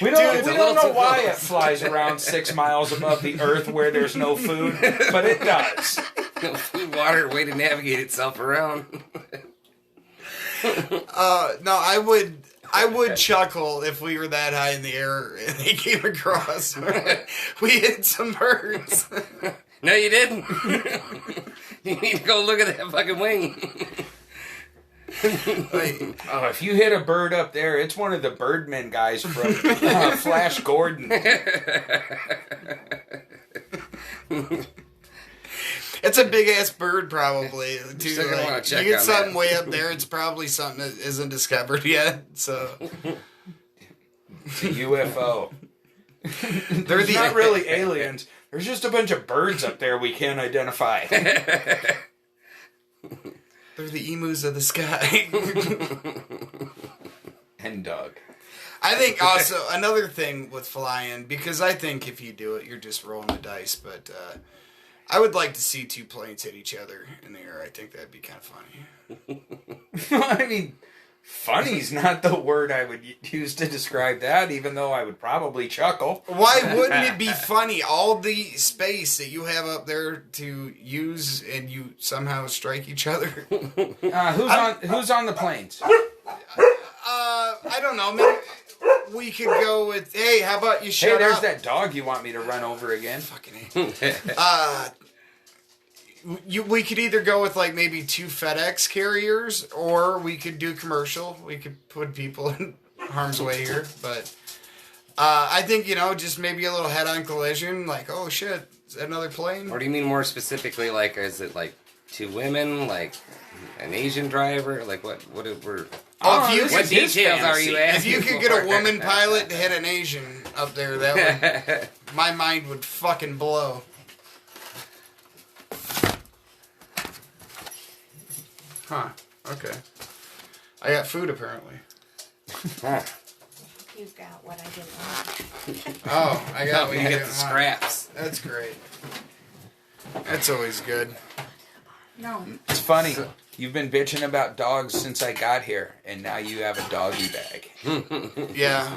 We Dude, don't, it's we a don't little know too why close. it flies around 6 miles above the earth where there's no food, but it does. No food, water, way to navigate itself around. No, I would chuckle if we were that high in the air and they came across. We hit some birds. No, you didn't. You need to go look at that fucking wing. Like, Oh, if you hit a bird up there, it's one of the Birdmen guys from Flash Gordon. it's a big ass bird, probably. Too. Still gonna wanna Like, check you get on something that. way up there, it's probably something that isn't discovered yet. So It's a UFO. they're There's the not really aliens. There's just a bunch of birds up there we can't identify. they're the emus of the sky. And Doug. I think also another thing with flying, because I think if you do it, you're just rolling the dice. But I would like to see 2 planes hit each other in the air. I think that'd be kind of funny. I mean, Funny's not the word I would use to describe that, even though I would probably chuckle. Why wouldn't it be funny? All the space that you have up there to use, and you somehow strike each other. Who's on the planes? I don't know. Maybe we could go with. Hey, how about you shut up? Hey, there's that dog you want me to run over again. Fucking A. We could either go with like maybe 2 FedEx carriers, or we could do commercial. We could put people in harm's way here, but I think just maybe a little head-on collision. Like, oh shit, is that another plane? Or do you mean more specifically? Like, is it like 2 women, like an Asian driver? Like what? What details are you asking? If you could get a woman pilot to hit an Asian up there, that would my mind would fucking blow. Huh. Okay. I got food apparently. Huh. You've got what I didn't want. Oh, I got what you get didn't the want. scraps. That's great. That's always good. No. It's funny. You've been bitching about dogs since I got here, and now you have a doggy bag. Yeah.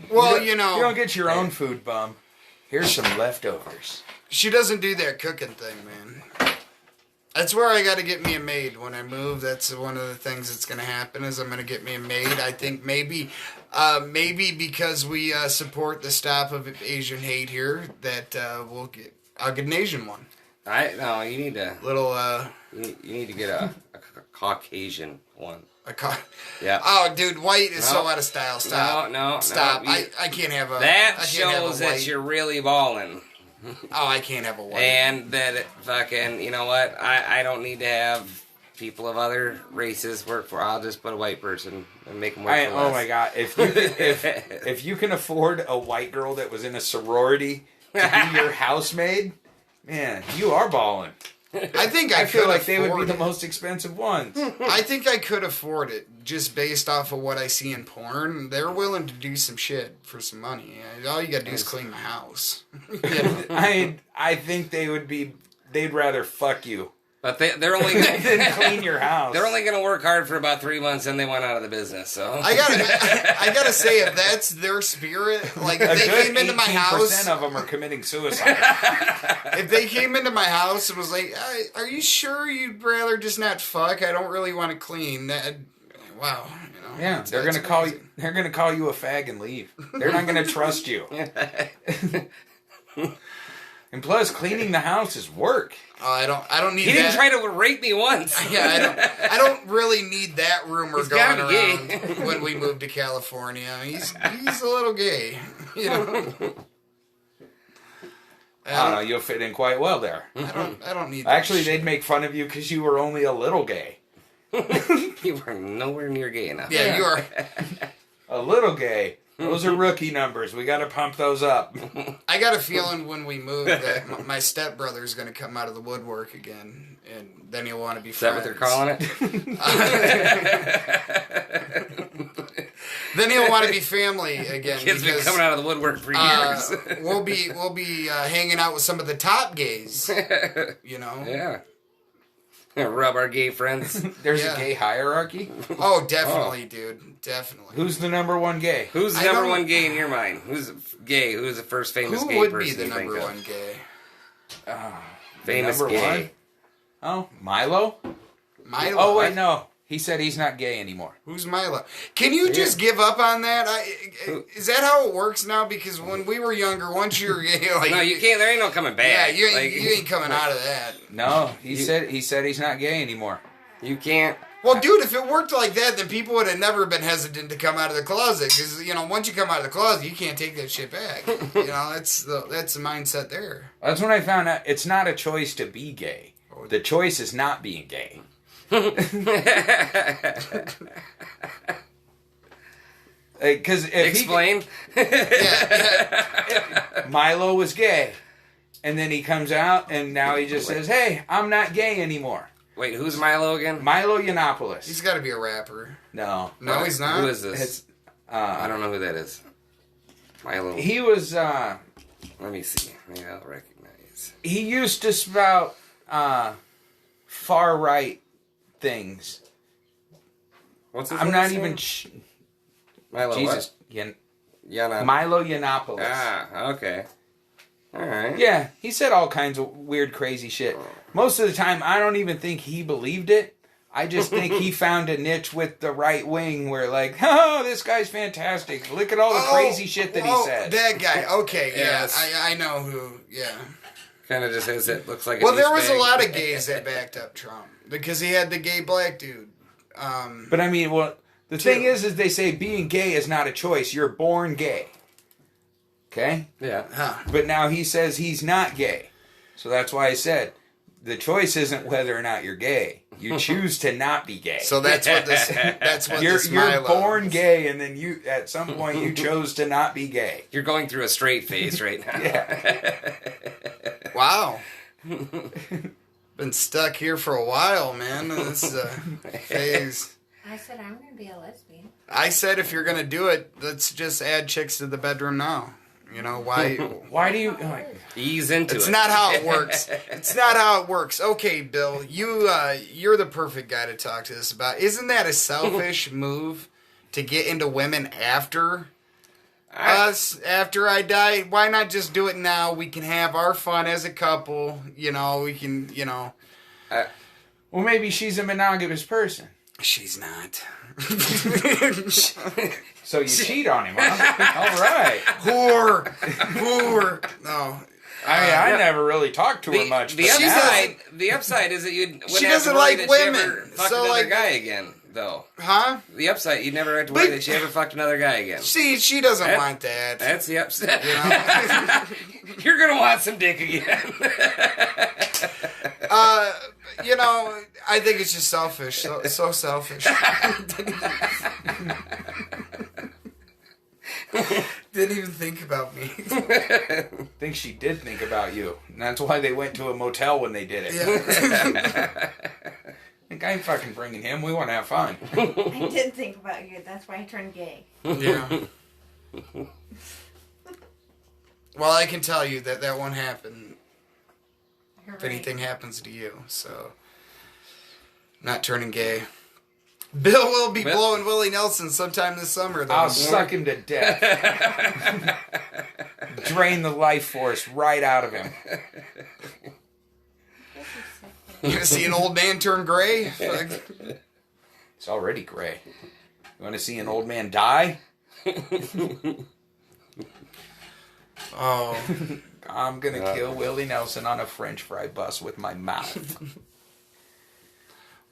Well, You don't get your own food, bum. Here's some leftovers. she doesn't do that cooking thing, man. That's where I got to get me a maid when I move. That's one of the things that's going to happen is I'm going to get me a maid. I think maybe because we support the stop of Asian hate here, that I'll get an Asian one. No, you need to Little you need to get a Caucasian one. Yeah. Oh, dude, white is so out of style. Stop. No. Stop. I can't have a. That I can't have a shows that white. you're really balling. Oh, I can't have a white. And that you know what? I don't need to have people of other races work for. I'll just put a white person and make them work for less. Oh my god! If you can afford a white girl that was in a sorority to be your housemaid, man, you are balling. I feel like they would be the most expensive ones. I think I could afford it just based off of what I see in porn. They're willing to do some shit for some money. All you gotta do is clean my house. I think they'd rather fuck you. But they're only than clean your house. They're only going to work hard for about 3 months, and they went out of the business. So I gotta say, if that's their spirit, like if they came into my house, 18% of them are committing suicide. If they came into my house and was like, "Are you sure you'd rather just not fuck? I don't really want to clean." That, wow, Yeah, they're gonna call you. They're gonna call you a fag and leave. They're not gonna trust you. And plus, cleaning the house is work. Oh, I don't need. He didn't try to rape me once. Yeah, I don't really need that rumor going around gay. when we moved to California. He's a little gay, I don't know. You'll fit in quite well there. I don't need. Actually, they'd make fun of you because you were only a little gay. You were nowhere near gay enough. Yeah, you are. A little gay. Those are rookie numbers. We got to pump those up. I got a feeling when we move that my stepbrother is going to come out of the woodwork again, and then he'll want to be friends. Is that what they're calling it? Then he'll want to be family again. Kids been coming out of the woodwork for years. We'll be hanging out with some of the top gays. Yeah. Rub our gay friends. There's a gay hierarchy? Oh, definitely, dude. Definitely. Who's the number one gay? Who's the number one gay in your mind? Who's gay? Who's the first famous gay person? Who would be the number one gay? Famous number gay. one? Oh, Milo? Milo. Oh, wait, no. He said he's not gay anymore. Who's Milo? Can you just give up on that? Is that how it works now? Because when we were younger, once you were gay, like... No, you can't. There ain't no coming back. Yeah, you ain't coming out of that. No, he said he's not gay anymore. You can't. Well, dude, if it worked like that, then people would have never been hesitant to come out of the closet. Because, once you come out of the closet, you can't take that shit back. That's the mindset there. That's when I found out it's not a choice to be gay. The choice is not being gay. Because Explain. Milo was gay, and then he comes out, and now he just says, "Hey, I'm not gay anymore." Wait, who's Milo again? Milo Yiannopoulos. He's got to be a rapper. No, he's not. Who is this? It's, I don't know who that is. Milo. He was. Let me see. Maybe I'll recognize. He used to spout far right things What's his I'm not last even. name? Milo. Jesus. Yana. Milo Yiannopoulos. Ah, okay. All right. Yeah, he said all kinds of weird, crazy shit. Most of the time, I don't even think he believed it. I just think he found a niche with the right wing where, like, oh, this guy's fantastic. Look at all the crazy shit that he said. That guy. Okay, Yes. yeah. I know who, yeah. Kind of just has it. Looks like. Well, there was a lot of gays that backed up Trump because he had the gay black dude. But I mean, well, the thing is they say being gay is not a choice. You're born gay. Okay? Yeah. Huh. But now he says he's not gay. So that's why I said the choice isn't whether or not you're gay. You choose to not be gay. So that's what this. You're Milo- born gay, and then you at some point you chose to not be gay. You're going through a straight phase right now. Yeah. Wow. Been stuck here for a while, man. This is a phase. I said I'm going to be a lesbian. I said if you're gonna do it, let's just add chicks to the bedroom now. You know why? Why do you? Ease into It's it. not how it works. It's not how it works. Okay, Bill, you're the perfect guy to talk to this about. Isn't that a selfish move to get into women after us, after I die? Why not just do it now? We can have our fun as a couple. You know, we can. You know, Well, maybe she's a monogamous person. she's not. So you cheat on him, huh? All right. Whore. No. I mean, I never really talked to her much. The but upside is that you wouldn't She have doesn't to worry like that women, she ever fucked so, another like- guy again, though. Huh? The upside, you'd never have to worry But- that she ever fucked another guy again. She doesn't want that. That's the upside. You know? You're gonna want some dick again. You know, I think it's just selfish. So selfish. Didn't even think about me. I think she did think about you. And that's why they went to a motel when they did it. Yeah. I think I'm fucking bringing him. We want to have fun. I did think about you. That's why I turned gay. Yeah. Well, I can tell you that won't happen if anything happens to you. So, not turning gay. Bill will be blowing Willie Nelson sometime this summer, though. I'll suck him to death. Drain the life force right out of him. You gonna see an old man turn gray? It's already gray. You want to see an old man die? Oh. I'm going to kill Willie Nelson on a French fry bus with my mouth.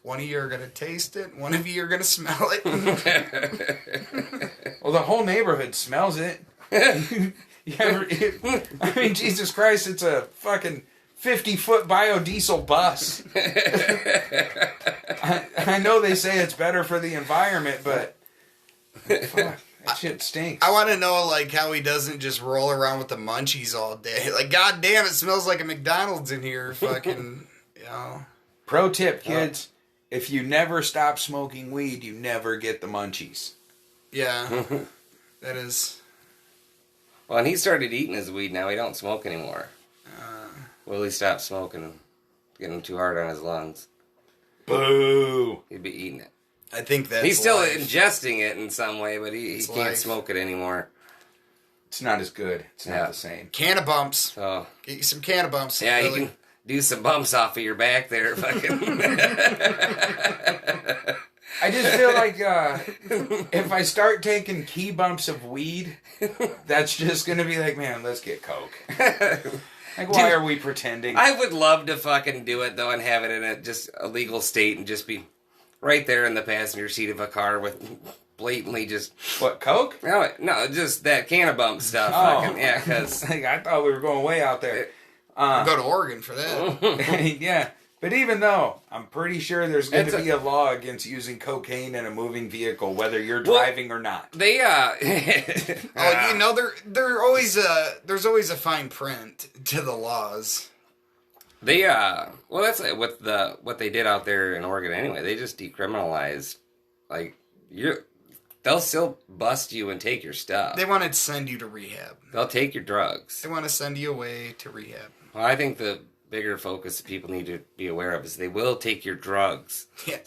One of you are going to taste it. One of you are going to smell it. Well, the whole neighborhood smells it. I mean, Jesus Christ, it's a fucking 50-foot biodiesel bus. I know they say it's better for the environment, but fuck, that shit stinks. I want to know, like, how he doesn't just roll around with the munchies all day. Like, god damn, it smells like a McDonald's in here. Fucking, you know. Pro tip, kids. If you never stop smoking weed, you never get the munchies. Yeah. That is... Well, and he started eating his weed now. He don't smoke anymore. Willie stopped smoking. Getting too hard on his lungs. Boo! He'd be eating it. I think that's He's still life. ingesting it in some way, but he It's can't life. smoke it anymore. It's not as good. It's not Yeah. the same. Can of bumps. So Get you some can of bumps. yeah, Billy. he can do some bumps off of your back there. Fucking. I just feel like if I start taking key bumps of weed, that's just going to be like, man, let's get coke. Like, why are we pretending? I would love to fucking do it though, and have it in a legal state, and just be right there in the passenger seat of a car with blatantly just What, coke? no, just that can of bump stuff. Oh. Fucking, yeah, because Like, I thought we were going way out there. Go to Oregon for that. Yeah. But even though, I'm pretty sure there's going It's to be a law against using cocaine in a moving vehicle, whether you're driving or not. they Oh, you know, there's always a fine print to the laws. They well, that's with what they did out there in Oregon anyway. They just decriminalized, like, they'll still bust you and take your stuff. They want to send you to rehab. They'll take your drugs. They want to send you away to rehab. Well, I think the bigger focus that people need to be aware of is they will take your drugs. Yeah.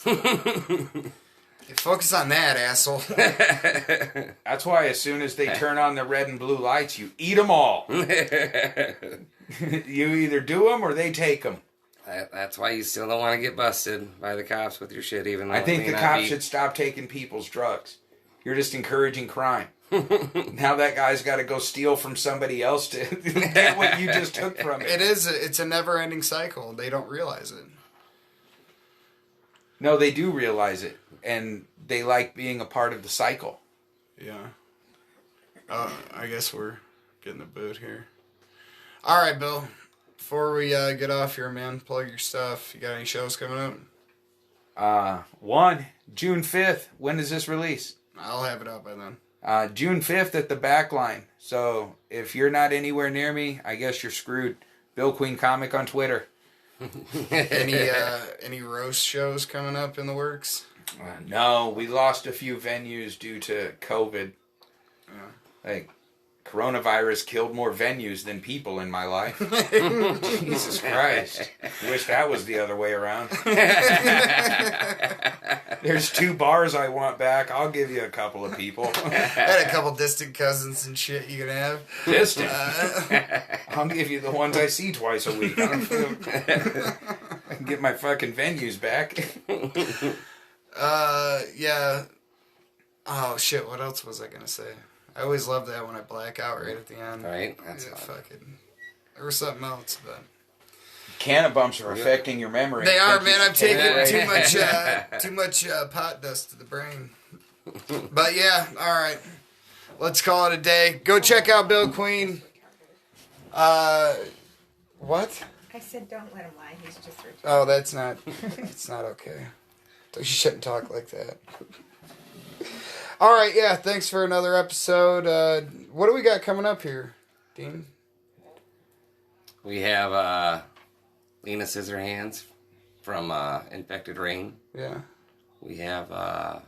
Focus on that, asshole. That's why as soon as they turn on the red and blue lights, you eat them all. You either do them or they take them. That's why you still don't want to get busted by the cops with your shit, even though I think it the may not cops be. should stop taking people's drugs. You're just encouraging crime. Now that guy's got to go steal from somebody else to get what you just took from him. It's a never-ending cycle. They don't realize it. No, they do realize it, and they like being a part of the cycle. Yeah. I guess we're getting the boot here. All right, Bill. Before we get off here, man, plug your stuff. You got any shows coming up? June 5th. When does this release? I'll have it out by then. June 5th at the Backline. So if you're not anywhere near me, I guess you're screwed. Bill Queen Comic on Twitter. Any roast shows coming up in the works? No, we lost a few venues due to COVID. Like, coronavirus killed more venues than people in my life. Jesus Christ. Wish that was the other way around. There's 2 bars I want back. I'll give you a couple of people. I had a couple distant cousins and shit you can have. Distant? I'll give you the ones I see twice a week. I can get my fucking venues back. Yeah. Oh, shit, what else was I going to say? I always love that when I black out right at the end. Right? That's yeah, fun. fucking. There was something else, but. Canna bumps are affecting your memory. They are, Thank man. you I'm for taking that. too much pot dust to the brain. But yeah, all right. Let's call it a day. Go check out Bill Queen. What? I said don't let him lie. He's just retarded. Oh, that's not. It's not okay. You shouldn't talk like that. All right, yeah. Thanks for another episode. What do we got coming up here, Dean? We have Lena Scissorhands from Infected Rain. Yeah. We have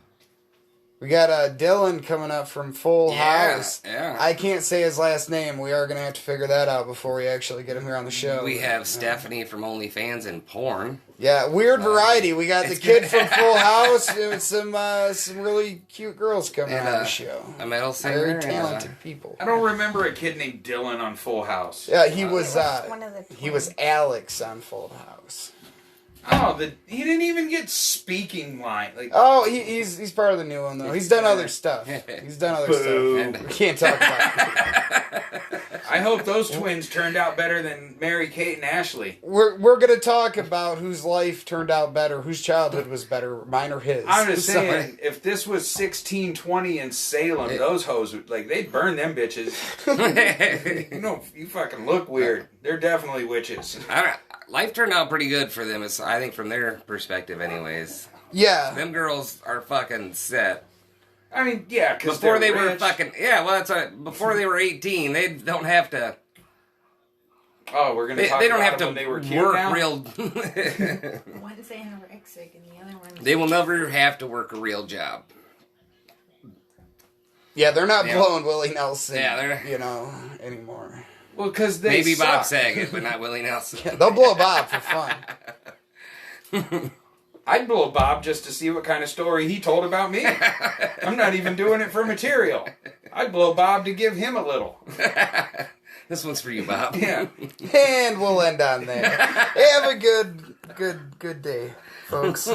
We got Dylan coming up from Full House. Yeah. I can't say his last name. We are going to have to figure that out before we actually get him here on the show. We have Stephanie from OnlyFans and Porn. Yeah, weird variety. We got the kid from Full House and some really cute girls coming And, on the show. A metal singer. Very and, talented people. I don't remember a kid named Dylan on Full House. Yeah, he was one of the he was Alex on Full House. Oh, he didn't even get speaking line. Like, Oh, he's part of the new one though. He's done other stuff. He's done other Boo. stuff. We can't talk about it. I hope those twins turned out better than Mary Kate and Ashley. We're gonna talk about whose life turned out better, whose childhood was better, mine or his. I'm just So- saying, if this was 1620 in Salem, those hoes would, they'd burn them bitches. You fucking look weird. They're definitely witches. Life turned out pretty good for them, I think, from their perspective, anyways. Yeah. Them girls are fucking set. I mean, yeah, because Before they were fucking... Yeah, well, that's right. Before they were 18, they don't have to... Oh, we're going to talk They don't about have them to when they were cute work now? real... One's anorexic and the other one. They will never have to work a real job. Yeah, they're not Yeah. blowing Willie Nelson, Yeah, they're- anymore. Well, because they Maybe suck. Bob Saget, but not Willie Nelson. Yeah, they'll blow Bob for fun. I'd blow Bob just to see what kind of story he told about me. I'm not even doing it for material. I'd blow Bob to give him a little. This one's for you, Bob. Yeah. And we'll end on that. Have a good day, folks.